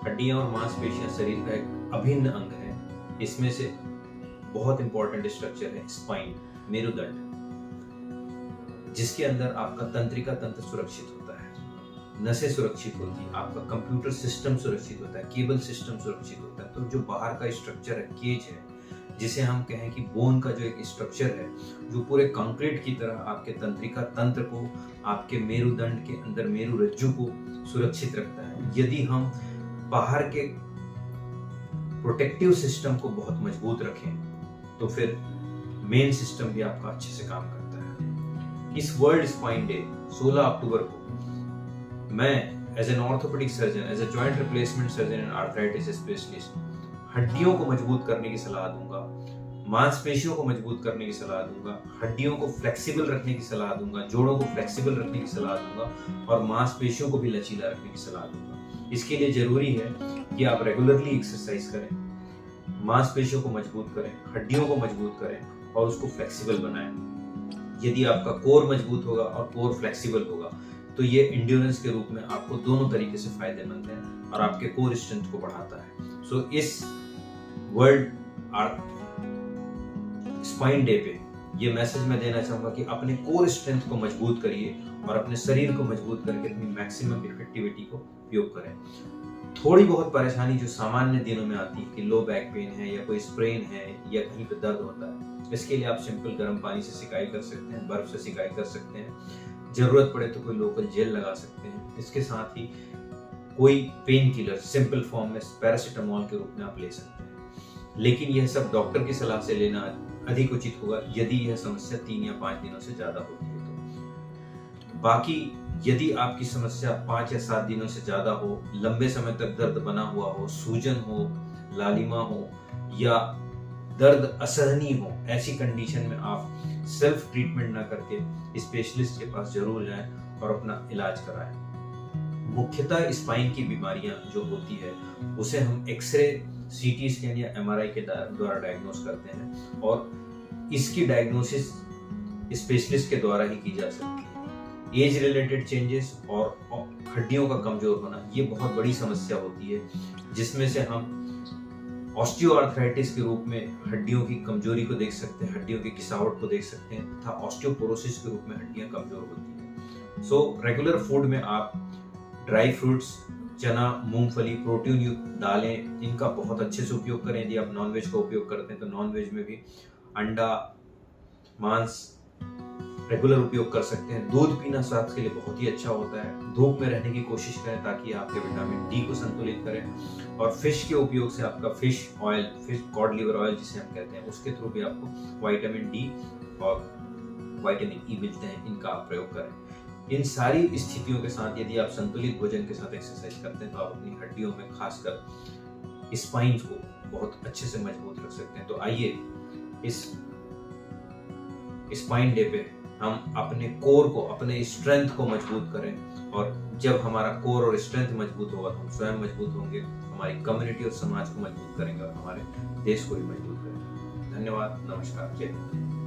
हड्डियां और मांसपेशियां शरीर का एक अभिन्न अंग है। इसमें से बहुत इंपॉर्टेंट स्ट्रक्चर है स्पाइन, मेरुदंड, जिसके अंदर आपका तंत्रिका तंत्र सुरक्षित होता है, नसें सुरक्षित होती हैं, आपका कंप्यूटर सिस्टम सुरक्षित होता है, केबल सिस्टम सुरक्षित होता है। तो जो बाहर का स्ट्रक्चर है, केज है, जिसे हम कहें कि बोन का जो एक स्ट्रक्चर है, जो पूरे कंक्रीट की तरह आपके तंत्रिका तंत्र को, आपके मेरुदंड के अंदर मेरु रज्जु को सुरक्षित रखता है। यदि हम बाहर के प्रोटेक्टिव सिस्टम को बहुत मजबूत रखें तो फिर मेन सिस्टम भी आपका अच्छे से काम करता है। इस वर्ल्ड स्पाइन डे 16 अक्टूबर को मैं as an orthopaedic surgeon, as a joint replacement surgeon and arthritis specialist हड्डियों को मजबूत करने की सलाह दूंगा, मांसपेशियों को मजबूत करने की सलाह दूंगा, हड्डियों को फ्लेक्सिबल रखने की सलाह दूंगा, जोड़ों को फ्लेक्सिबल रखने की सलाह दूंगा और मांसपेशियों को भी लचीला रखने की सलाह दूंगा। इसके लिए जरूरी है कि आप रेगुलरली एक्सरसाइज करें, मांसपेशियों को मजबूत करें, हड्डियों को मजबूत करें और उसको फ्लेक्सिबल बनाएं। यदि आपका कोर मजबूत होगा और कोर फ्लेक्सिबल होगा तो ये एंड्योरेंस के रूप में आपको दोनों तरीके से फायदेमंद है और आपके कोर स्ट्रेंथ को बढ़ाता है। सो इस वर्ल्ड स्पाइन डे पे ये मैसेज मैं देना चाहूंगा कि अपने कोर स्ट्रेंथ को मजबूत करिए और अपने शरीर को मजबूत करके अपनी मैक्सिमम इफेक्टिविटी को उपयोग करें। थोड़ी बहुत परेशानी जो सामान्य दिनों में आती है कि लो बैक पेन है या कोई स्प्रेन है या कहीं पे दर्द होता है, इसके लिए आप सिंपल गर्म पानी से सिकाई कर सकते हैं, बर्फ से सिकाई कर सकते हैं, जरूरत पड़े तो कोई लोकल जेल लगा सकते हैं। इसके साथ ही कोई पेन किलर सिंपल फॉर्म में पैरासिटामोल के रूप में आप ले सकते हैं। लेकिन यह सब डॉक्टर की सलाह से लेना अधिक उचित होगा यदि यह समस्या 3 या 5 दिनों से ज्यादा होती है तो। बाकी यदि आपकी समस्या 5 या 7 दिनों से ज्यादा हो, लंबे समय तक दर्द बना हुआ हो, सूजन हो, लालिमा हो या दर्द असहनीय हो, ऐसी कंडीशन में आप सेल्फ ट्रीटमेंट ना करके स्पेशलिस्ट के पास जरूर जाएं और अपना इलाज कराएं। मुख्यतः स्पाइन की बीमारियां जो होती है उसे हम एक्सरे, सीटी स्कैन या एमआरआई के द्वारा डायग्नोस करते हैं और इसकी डायग्नोसिस स्पेशलिस्ट के द्वारा ही की जा सकती है। एज रिलेटेड चेंजेस और हड्डियों का कमजोर होना ये बहुत बड़ी समस्या होती है, जिसमें से हम ऑस्टियोआर्थराइटिस के रूप में हड्डियों की कमजोरी को देख सकते हैं, हड्डियों की घिसावट को देख सकते हैं तथा ऑस्टियोपोरोसिस के रूप में हड्डियां कमजोर होती हैं। सो रेगुलर फूड में आप ड्राई फ्रूट्स, चना, मूंगफली, प्रोटीन युक्त दालें, इनका बहुत अच्छे से उपयोग करें। यदि आप नॉनवेज का उपयोग करते हैं तो नॉनवेज में भी अंडा, मांस रेगुलर उपयोग कर सकते हैं। दूध पीना स्वास्थ्य के लिए बहुत ही अच्छा होता है। धूप में रहने की कोशिश करें ताकि आपके विटामिन डी को संतुलित करें और फिश के उपयोग से आपका fish oil, fish cod liver oil जिसे हम कहते हैं, उसके थ्रू भी आपको विटामिन डी और विटामिन ई मिलते हैं। इनका आप प्रयोग करें। इन सारी स्थितियों के साथ यदि आप संतुलित भोजन के साथ एक्सरसाइज करते हैं तो आप अपनी हड्डियों में खासकर स्पाइन को बहुत अच्छे से मजबूत रख सकते हैं। तो आइए इस स्पाइन डे पे हम अपने कोर को, अपने स्ट्रेंथ को मजबूत करें और जब हमारा कोर और स्ट्रेंथ मजबूत होगा तो हम स्वयं मजबूत होंगे, हमारी कम्युनिटी और समाज को मजबूत करेंगे और हमारे देश को भी मजबूत करेंगे। धन्यवाद, नमस्कार, जय हिंद।